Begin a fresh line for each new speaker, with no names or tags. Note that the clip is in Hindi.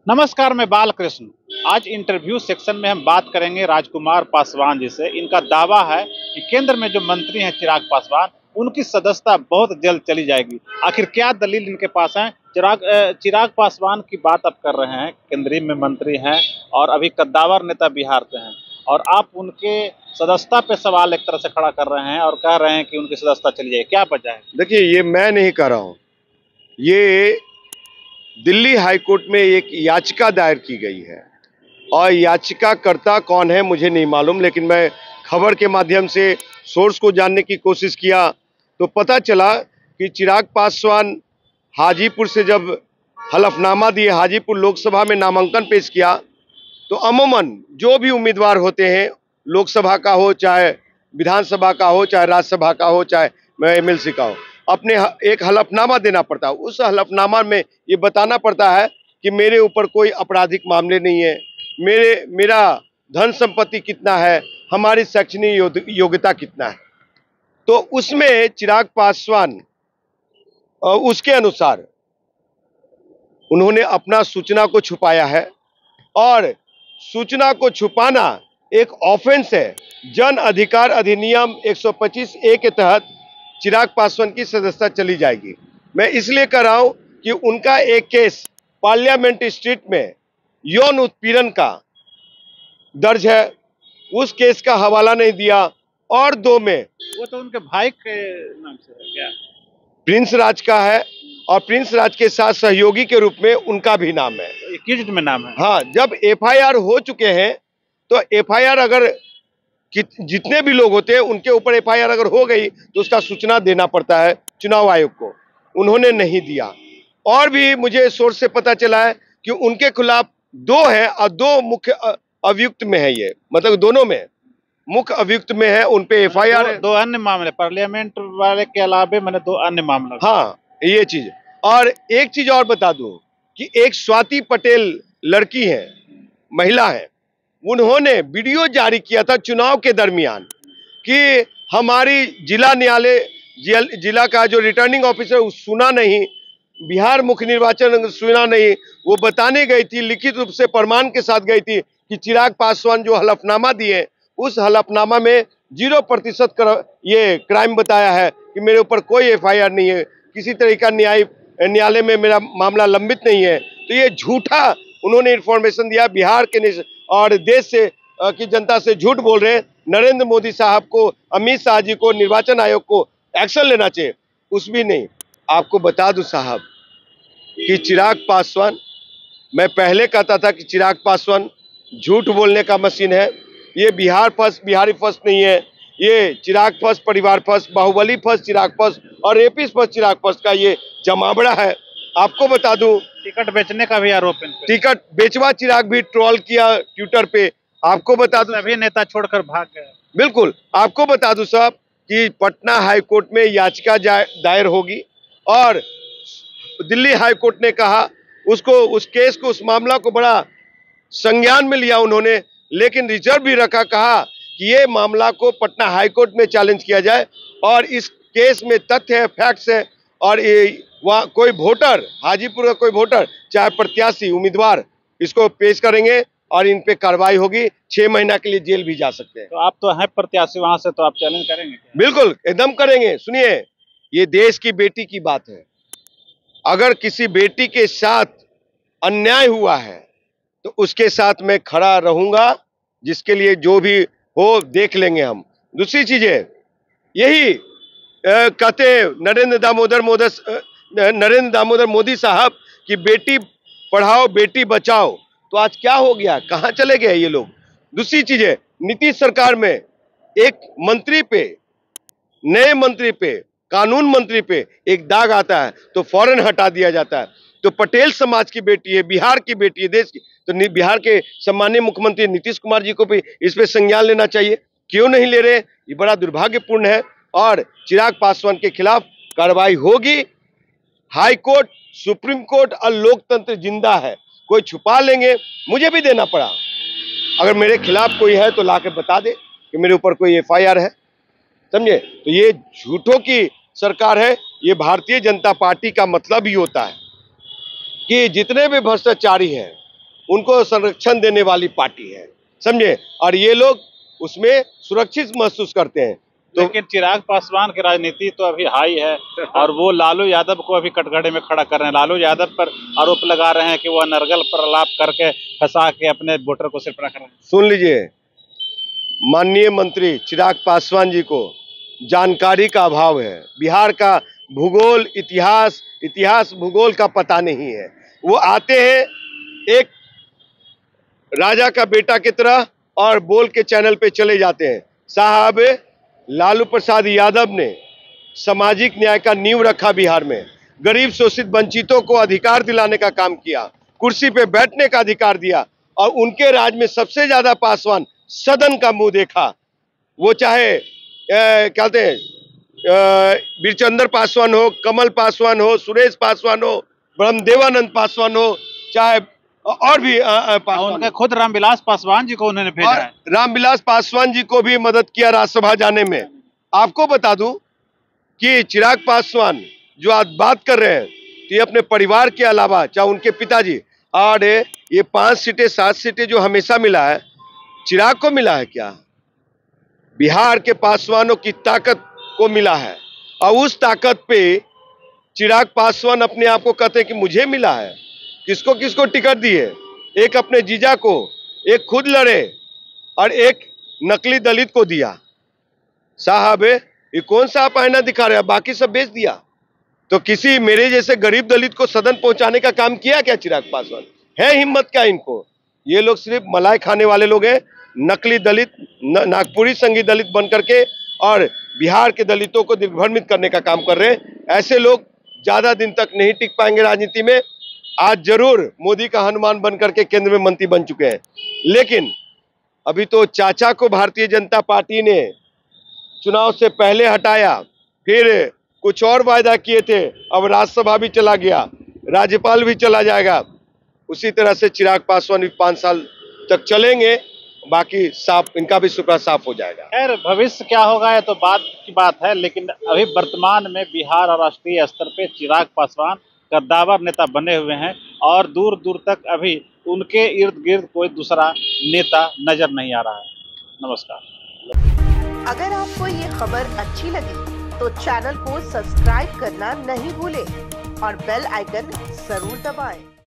नमस्कार, मैं बालकृष्ण। आज इंटरव्यू सेक्शन में हम बात करेंगे राजकुमार पासवान जी से। इनका दावा है कि केंद्र में जो मंत्री हैं चिराग पासवान, उनकी सदस्यता बहुत जल्द चली जाएगी। आखिर क्या दलील इनके पास है? चिराग पासवान की बात आप कर रहे हैं, केंद्रीय में मंत्री हैं और अभी कद्दावर नेता बिहार से हैं, और आप उनके सदस्यता पे सवाल एक तरह से खड़ा कर रहे हैं और कह रहे हैं कि उनकी सदस्यता चली जाएगी। क्या वजह है?
देखिए, ये मैं नहीं कह रहा हूँ, ये दिल्ली हाई कोर्ट में एक याचिका दायर की गई है और याचिकाकर्ता कौन है मुझे नहीं मालूम, लेकिन मैं खबर के माध्यम से सोर्स को जानने की कोशिश किया तो पता चला कि चिराग पासवान हाजीपुर से जब हलफनामा दिए, हाजीपुर लोकसभा में नामांकन पेश किया, तो अमूमन जो भी उम्मीदवार होते हैं, लोकसभा का हो, चाहे विधानसभा का हो, चाहे राज्यसभा का हो, चाहे एमएलसी का हो, अपने एक हलफनामा देना पड़ता है। उस हलफनामा में ये बताना पड़ता है कि मेरे ऊपर कोई आपराधिक मामले नहीं है, मेरा धन संपत्ति कितना है, हमारी शैक्षणिक योग्यता कितना है। तो उसमें चिराग पासवान उसके अनुसार उन्होंने अपना सूचना को छुपाया है और सूचना को छुपाना एक ऑफेंस है। जन अधिकार अधिनियम 125A के तहत चिराग पासवान की सदस्यता चली जाएगी। मैं इसलिए कह रहा हूं कि उनका एक केस पार्लियामेंट स्ट्रीट में यौन उत्पीड़न का दर्ज है, उस केस का हवाला नहीं दिया। और दो में
वो तो उनके भाई के नाम से है क्या?
प्रिंस राज का है और प्रिंस राज के साथ सहयोगी के रूप में उनका भी नाम है,
एक्यूज्ड में नाम है।
हाँ, जब एफआईआर हो चुके हैं तो एफआईआर अगर जितने भी लोग होते हैं उनके ऊपर एफआईआर अगर हो गई तो उसका सूचना देना पड़ता है चुनाव आयोग को। उन्होंने नहीं दिया। और भी मुझे सोर्स से पता चला है कि उनके खिलाफ दो है और दो मुख्य अभियुक्त में है, ये मतलब दोनों में मुख्य अभियुक्त में है, उन पे एफआईआर है।
दो अन्य मामले पार्लियामेंट वाले के अलावे मैंने दो अन्य मामला।
हाँ, ये चीज। और एक चीज और बता दूं कि एक स्वाति पटेल लड़की है, महिला है, उन्होंने वीडियो जारी किया था चुनाव के दरमियान कि हमारी जिला न्यायालय जिला का जो रिटर्निंग ऑफिसर सुना नहीं, बिहार मुख्य निर्वाचन सुना नहीं, वो बताने गई थी, लिखित रूप से प्रमाण के साथ गई थी कि चिराग पासवान जो हलफनामा दिए उस हलफनामा में 0% ये क्राइम बताया है कि मेरे ऊपर कोई एफआईआर नहीं है, किसी तरह का न्यायालय में मेरा मामला लंबित नहीं है। तो ये झूठा उन्होंने इन्फॉर्मेशन दिया। बिहार के और देश से की जनता से झूठ बोल रहे हैं। नरेंद्र मोदी साहब को, अमित शाह जी को, निर्वाचन आयोग को एक्शन लेना चाहिए। कुछ भी नहीं। आपको बता दूं साहब कि चिराग पासवान, मैं पहले कहता था कि चिराग पासवान झूठ बोलने का मशीन है। ये बिहार फर्स्ट, बिहारी फर्स्ट नहीं है, ये चिराग फर्स्ट, परिवार फर्स्ट, बाहुबली फर्स्ट, चिराग फर्स्ट और एपी फर्स्ट, चिराग फर्स्ट का ये जमावड़ा है। आपको बता दूं,
टिकट बेचने का भी आरोप है।
टिकट बेचवा चिराग भी ट्रोल किया ट्विटर पे। आपको बता दूं,
सभी नेता छोड़कर भाग गए।
बिल्कुल। आपको बता दूं साहब कि पटना हाई कोर्ट में याचिका दायर होगी और दिल्ली हाई कोर्ट ने कहा उसको, उस केस को, उस मामला को बड़ा संज्ञान में लिया उन्होंने, लेकिन रिजर्व भी रखा, कहा कि ये मामला को पटना हाई कोर्ट में चैलेंज किया जाए और इस केस में तथ्य है, फैक्ट्स है, और ये वहाँ कोई वोटर, हाजीपुर का कोई वोटर, चाहे प्रत्याशी, उम्मीदवार, इसको पेश करेंगे और इन पे कार्रवाई होगी। 6 महीना के लिए जेल भी जा सकते हैं।
तो आप तो हैं प्रत्याशी वहां से, तो आप चैलेंज करेंगे क्या?
बिल्कुल, एकदम करेंगे। सुनिए, ये देश की बेटी की बात है। अगर किसी बेटी के साथ अन्याय हुआ है तो उसके साथ मैं खड़ा रहूंगा, जिसके लिए जो भी हो देख लेंगे हम। दूसरी चीज है, यही कहते नरेंद्र दामोदर मोदी साहब कि बेटी पढ़ाओ बेटी बचाओ, तो आज क्या हो गया, कहां चले गए ये लोग? दूसरी चीज है, नीतीश सरकार में एक मंत्री पे, नए मंत्री पे, कानून मंत्री पे एक दाग आता है तो फौरन हटा दिया जाता है। तो पटेल समाज की बेटी है, बिहार की बेटी है, देश की, तो बिहार के सम्मानीय मुख्यमंत्री नीतीश कुमार जी को भी इस पे संज्ञान लेना चाहिए। क्यों नहीं ले रहे? ये बड़ा दुर्भाग्यपूर्ण है और चिराग पासवान के खिलाफ कार्रवाई होगी। हाई कोर्ट, सुप्रीम कोर्ट और लोकतंत्र जिंदा है। कोई छुपा लेंगे, मुझे भी देना पड़ा। अगर मेरे खिलाफ कोई है तो लाके बता दे कि मेरे ऊपर कोई एफआईआर है, समझे? तो ये झूठों की सरकार है। ये भारतीय जनता पार्टी का मतलब ही होता है कि जितने भी भ्रष्टाचारी हैं, उनको संरक्षण देने वाली पार्टी है, समझे। और ये लोग उसमें सुरक्षित महसूस करते हैं।
तो लेकिन चिराग पासवान की राजनीति तो अभी हाई है और वो लालू यादव को अभी कटघरे में खड़ा कर रहे हैं। लालू यादव पर आरोप लगा रहे हैं कि वह नरगल प्रलाप करके फंसा के अपने वोटर को सिर्फ रख रहे हैं।
सुन लीजिए, माननीय मंत्री चिराग पासवान जी को जानकारी का अभाव है। बिहार का भूगोल, इतिहास भूगोल का पता नहीं है। वो आते हैं एक राजा का बेटा की तरह और बोल के चैनल पे चले जाते हैं। साहब, लालू प्रसाद यादव ने सामाजिक न्याय का नींव रखा बिहार में, गरीब शोषित वंचितों को अधिकार दिलाने का काम किया, कुर्सी पे बैठने का अधिकार दिया और उनके राज में सबसे ज्यादा पासवान सदन का मुंह देखा। वो चाहे क्या कहते हैं वीरचंद्र पासवान हो, कमल पासवान हो, सुरेश पासवान हो, ब्रह्मदेवानंद पासवान हो, चाहे और भी
उनके खुद रामविलास पासवान जी को उन्होंने भेजा है।
रामविलास पासवान जी को भी मदद किया राज्यसभा जाने में। आपको बता दूं कि चिराग पासवान जो आज बात कर रहे हैं, तो ये अपने परिवार के अलावा चाहे उनके पिताजी, और ये 5 सीटें 7 सीटें जो हमेशा मिला है, चिराग को मिला है क्या? बिहार के पासवानों की ताकत को मिला है। और उस ताकत पे चिराग पासवान अपने आप को कहते हैं कि मुझे मिला है। किसको किसको टिकट दिए? एक अपने जीजा को, एक खुद लड़े और एक नकली दलित को दिया। साहब, ये कौन सा आप आईना दिखा रहे हैं? बाकी सब बेच दिया। तो किसी मेरे जैसे गरीब दलित को सदन पहुंचाने का काम किया क्या चिराग पासवान? है हिम्मत क्या इनको? ये लोग सिर्फ मलाई खाने वाले लोग हैं, नकली दलित, नागपुरी संघी दलित बन करके और बिहार के दलितों को दिग्भ्रमित करने का काम कर रहे हैं। ऐसे लोग ज्यादा दिन तक नहीं टिक पाएंगे राजनीति में। आज जरूर मोदी का हनुमान बन करके केंद्र में मंत्री बन चुके हैं, लेकिन अभी तो चाचा को भारतीय जनता पार्टी ने चुनाव से पहले हटाया, फिर कुछ और वायदा किए थे, अब राज्यसभा भी चला गया, राज्यपाल भी चला जाएगा। उसी तरह से चिराग पासवान भी 5 साल तक चलेंगे, बाकी साफ, इनका भी सुपड़ा साफ हो जाएगा।
खैर, भविष्य क्या होगा ये तो बात की बात है, लेकिन अभी वर्तमान में बिहार और राष्ट्रीय स्तर पे चिराग पासवान कद्दावर नेता बने हुए हैं और दूर दूर तक अभी उनके इर्द गिर्द कोई दूसरा नेता नजर नहीं आ रहा है। नमस्कार।
अगर आपको ये खबर अच्छी लगी तो चैनल को सब्सक्राइब करना नहीं भूलें और बेल आइकन जरूर दबाएं।